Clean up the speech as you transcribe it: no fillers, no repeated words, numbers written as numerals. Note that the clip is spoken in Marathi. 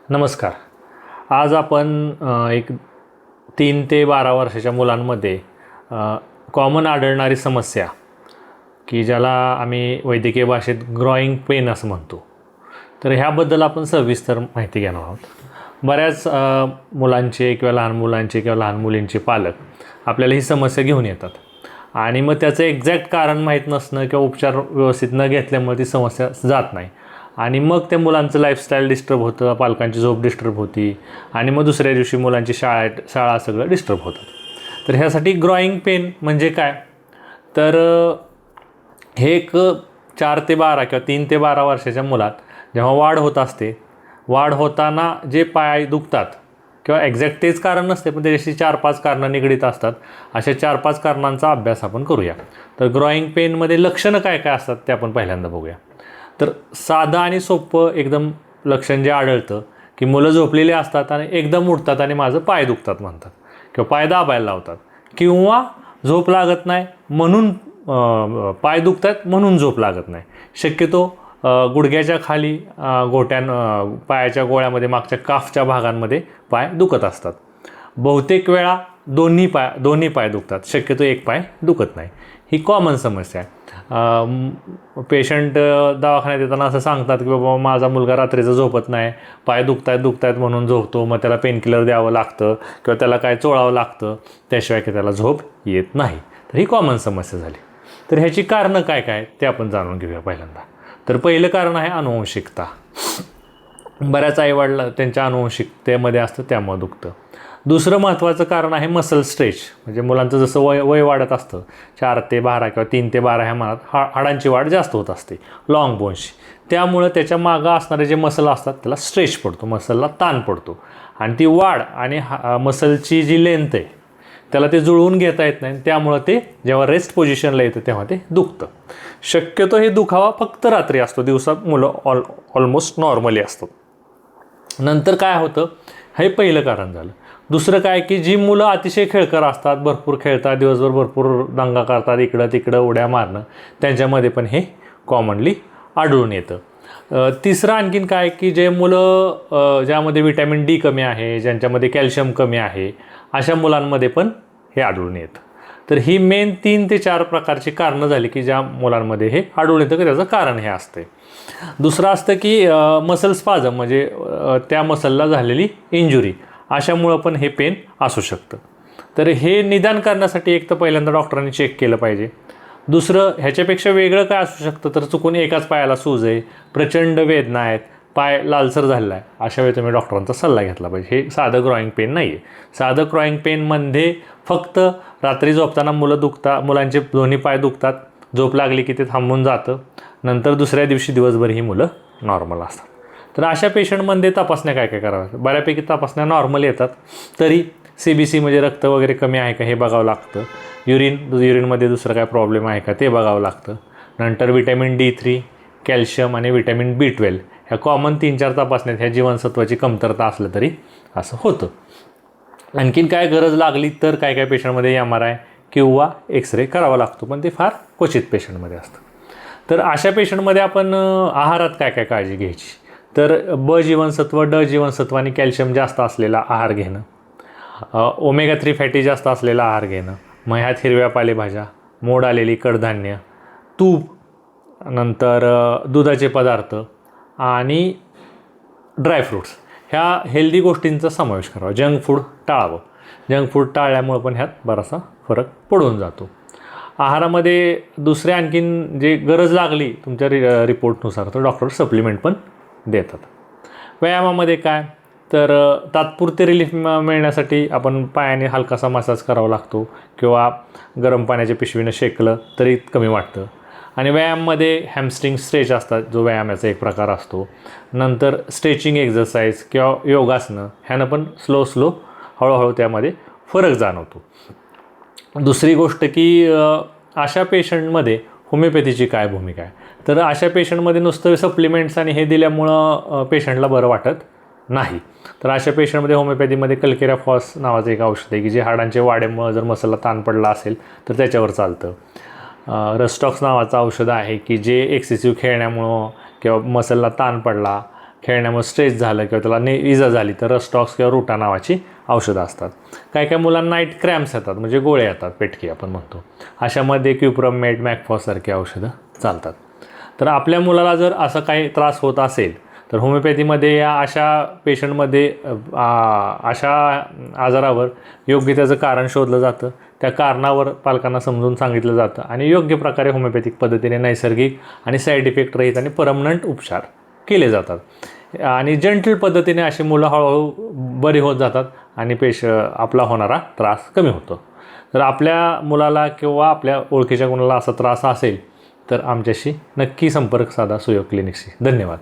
नमस्कार. आज आपण एक 3 ते 12 वर्षाच्या मुलांमध्ये कॉमन आढळणारी समस्या की ज्याला आम्ही वैद्यकीय भाषेत ग्रॉइंग पेन असं म्हणतो, तर ह्याबद्दल आपण सविस्तर माहिती घेणार आहोत. बऱ्याच मुलांचे किंवा लहान मुलांचे किंवा लहान मुलींचे पालक आपल्याला ही समस्या घेऊन येतात आणि मग त्याचं एक्झॅक्ट कारण माहीत नसणं किंवा उपचार व्यवस्थित न घेतल्यामुळे ती समस्या जात नाही आणि मग त्या मुलांचं लाईफस्टाईल डिस्टर्ब होतं, पालकांची झोप डिस्टर्ब होती आणि मग दुसऱ्या दिवशी मुलांची शाळा सगळं डिस्टर्ब होतं. तर ह्यासाठी ग्रॉइंग पेन म्हणजे काय, तर हे एक 4 ते 12 किंवा 3 ते 12 वर्षाच्या मुलात जेव्हा वाढ होत असते, वाढ होताना जे पाय दुखतात किंवा एक्झॅक्ट तेच कारण नसते पण त्याच्याशी 4-5 कारणं निगडीत असतात. अशा 4-5 कारणांचा अभ्यास आपण करूया. तर ग्रॉइंग पेनमध्ये लक्षणं काय काय असतात ते आपण पहिल्यांदा बघूया. तर साधं आणि सोपं एकदम लक्षण जे आढळतं की मुलं झोपलेली असतात आणि एकदम उठतात आणि माझं पाय दुखतात म्हणतात किंवा पाय दाबायला लावतात किंवा झोप लागत नाही म्हणून पाय दुखतात म्हणून झोप लागत नाही. शक्यतो गुडघ्याच्या खाली पायाच्या गोळ्यामध्ये मागच्या काफच्या भागांमध्ये पाय दुखत असतात. बहुतेक वेळा दोन्ही पाय दुखतात, शक्यतो एक पाय दुखत नाही. ही कॉमन समस्या आहे. पेशंट दवाखान्यात येताना असं सांगतात की बाबा माझा मुलगा रात्रीचं झोपत नाही, पाय दुखतायत म्हणून झोपतो, मग त्याला पेनकिलर द्यावं लागतं किंवा त्याला काय चोळावं लागतं, त्याशिवाय की त्याला झोप येत नाही. तर ही कॉमन समस्या झाली. तर ह्याची कारणं काय काय ते आपण जाणून घेऊया पहिल्यांदा. तर पहिलं कारण आहे अनुवंशिकता. बऱ्याच आईवडिला त्यांच्या अनुवंशिकतेमध्ये असतं त्यामुळे दुखतं. दुसरं महत्त्वाचं कारण आहे मसल स्ट्रेच. म्हणजे मुलांचं जसं वय वाढत असतं 4 ते 12 किंवा 3 ते 12 ह्या मनात हाडांची वाढ जास्त होत असते लाँग बोन्सची. त्यामुळं त्याच्या मागं असणारे जे मसल असतात त्याला स्ट्रेच पडतो, मसलला ताण पडतो आणि ती वाढ आणि मसलची जी लेंथ आहे त्याला ते जुळवून घेता येत नाही. त्यामुळं ते जेव्हा रेस्ट पोझिशनला येतं तेव्हा ते दुखतं. शक्यतो हे दुखावा फक्त रात्री असतो, दिवसात मुलं ऑलमोस्ट नॉर्मली असतात. नंतर काय होतं, हे पहिलं कारण झालं. दुसरं काय की जी मुलं अतिशय खेळकर असतात, भरपूर खेळतात, दिवसभर भरपूर दंगा करतात, इकडं तिकडं उड्या मारणं, त्यांच्यामध्ये पण हे कॉमनली आढळून येतं. तिसरं आणखीन काय की जे मुलं ज्यामध्ये विटॅमिन डी कमी आहे, ज्यांच्यामध्ये कॅल्शियम कमी आहे, अशा मुलांमध्ये पण हे आढळून येतं. तर ही मेन 3 ते 4 प्रकारची कारणं झाली की ज्या मुलांमध्ये हे आढळून येतं की त्याचं कारण हे असते. दुसरं असतं की मसल स्पाझम, म्हणजे त्या मसलला झालेली इंजुरी, अशामुळं पण हे पेन असू शकतं. तर हे निदान करण्यासाठी एक तर पहिल्यांदा डॉक्टरांनी चेक केलं पाहिजे. दुसरं ह्याच्यापेक्षा वेगळं काय असू शकतं, तर चुकून एकाच पायाला सूज आहे, प्रचंड वेदना आहेत, पाय लालसर झालेला आहे, अशा वेळी तुम्ही डॉक्टरांचा सल्ला घेतला पाहिजे. हे साधं ग्रॉइंग पेन नाही आहे. साधं ग्रॉइंग पेनमध्ये फक्त रात्री झोपताना मुलांचे दोन्ही पाय दुखतात, झोप लागली की ते थांबून जातं, नंतर दुसऱ्या दिवशी दिवसभर ही मुलं नॉर्मल असतात. तर अशा पेशंटमध्ये तपासण्या काय काय कराव्या. बऱ्यापैकी तपासण्या नॉर्मल येतात, तरी CBC म्हणजे रक्त वगैरे कमी आहे का हे बघावं लागतं. युरिनमध्ये दुसरं काय प्रॉब्लेम आहे का ते बघावं लागतं. नंतर विटॅमिन D3, कॅल्शियम आणि विटॅमिन B12 ह्या कॉमन 3-4 तपासण्यात ह्या जीवनसत्वाची कमतरता असलं तरी असं होतं. आणखीन काय गरज लागली तर काय काय पेशंटमध्ये MRI किंवा एक्सरे करावा लागतो, पण ते फार क्वचित पेशंटमध्ये असतं. तर अशा पेशंटमध्ये आपण आहारात काय काय काळजी घ्यायची, तर B जीवनसत्व, D जीवनसत्व आणि कॅल्शियम जास्त असलेला आहार घेणं, ओमेगा 3 फॅटी जास्त असलेला आहार घेणं, मग ह्यात हिरव्या पालेभाज्या, मोड आलेली कडधान्य, तूप, नंतर दुधाचे पदार्थ आणि ड्रायफ्रूट्स ह्या हेल्दी गोष्टींचा समावेश करावा. जंक फूड टाळावं. जंक फूड टाळल्यामुळं पण ह्यात बराचसा फरक पडून जातो. आहारामध्ये दुसरे आणखीन जे गरज लागली तुमच्या रिपोर्टनुसार तर डॉक्टर सप्लिमेंट पण देतात. व्यायामामध्ये काय, तर तात्पुरते रिलीफ मिळण्यासाठी आपण पायाने हलकासा मसाज करावा लागतो किंवा गरम पाण्याच्या पिशवीनं शेकलं तरी कमी वाटतं. आणि व्यायामामध्ये हॅमस्ट्रिंग स्ट्रेच असतात, जो व्यायामाचा एक प्रकार असतो. नंतर स्ट्रेचिंग एक्झरसाइज किंवा योगासनं, ह्यानं पण स्लो हळूहळू त्यामध्ये फरक जाणवतो. दुसरी गोष्ट की अशा पेशंटमध्ये होमिओपॅथीची काय भूमिका आहे, तर अशा पेशंटमध्ये नुसतं सप्लिमेंट्स आणि हे दिल्यामुळं पेशंटला बरं वाटत नाही. तर अशा पेशंटमध्ये होमिओपॅथीमध्ये कल्केरा फॉस नावाचं एक औषध आहे की जे हाडांच्या वाढीमुळं जर मसलला ताण पडला असेल तर त्याच्यावर चालतं. रस्टॉक्स नावाचं औषध आहे की जे एक्सेसिव्ह खेळण्यामुळं किंवा मसलला ताण पडला खेळण्यामुळे स्ट्रेस झालं किंवा त्याला इजा झाली तर रस्टॉक्स किंवा रुटा नावाची औषधं असतात. काही काही मुलांना नाईट क्रॅम्प्स येतात, म्हणजे गोळे येतात, पेटकी आपण म्हणतो. अशामध्ये क्युप्रमेट, मॅकफॉसारखी औषधं चालतात. तर आपल्या मुलाला जर असं काही त्रास होत असेल तर होमिओपॅथीमध्ये या अशा पेशंटमध्ये अशा आजारावर योग्य त्याचं कारण शोधलं जातं. त्या कारणावर पालकांना समजून सांगितलं जातं आणि योग्य प्रकारे होमिओपॅथिक पद्धतीने नैसर्गिक आणि साईड इफेक्ट रहित आणि परमनंट उपचार केले जातात. आणि जेंटल पद्धतीने अशी मुलं हळूहळू बरी होत जातात आणि आपला होणारा त्रास कमी होतो. तर आपल्या मुलाला किंवा आपल्या ओळखीच्या कोणाला असा त्रास असेल तर आमच्याशी नक्की संपर्क साधा सुयोग क्लिनिकशी. धन्यवाद.